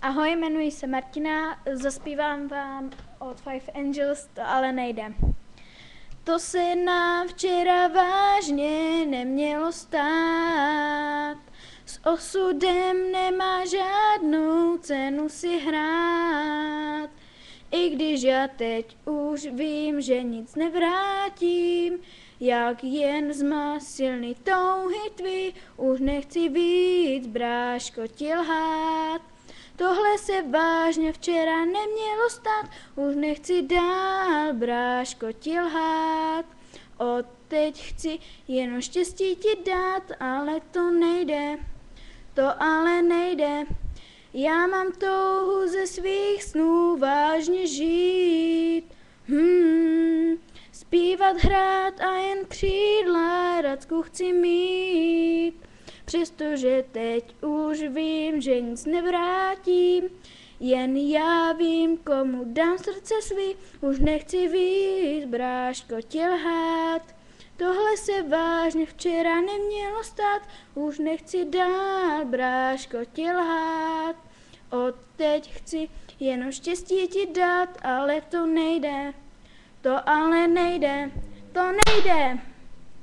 Ahoj, jmenuji se Martina, zaspívám vám od Five Angels, to ale nejde. To se nám včera vážně nemělo stát, s osudem nemá žádnou cenu si hrát. I když já teď už vím, že nic nevrátím, jak jen zmasilný touhy tvý, už nechci víc, bráško, ti lhát. Tohle se vážně včera nemělo stát, už nechci dál, bráško, ti lhát. Od teď chci jenom štěstí ti dát, ale to nejde, to ale nejde. Já mám touhu ze svých snů vážně žít, zpívat, hrát a jen křídla Radku chci mít. Přestože teď už vím, že nic nevrátím, jen já vím, komu dám srdce svý, už nechci víc, bráško, ti lhát. Tohle se vážně včera nemělo stát, už nechci dál, bráško, ti lhát. Od teď chci jenom štěstí ti dát, ale to nejde, to ale nejde, to nejde.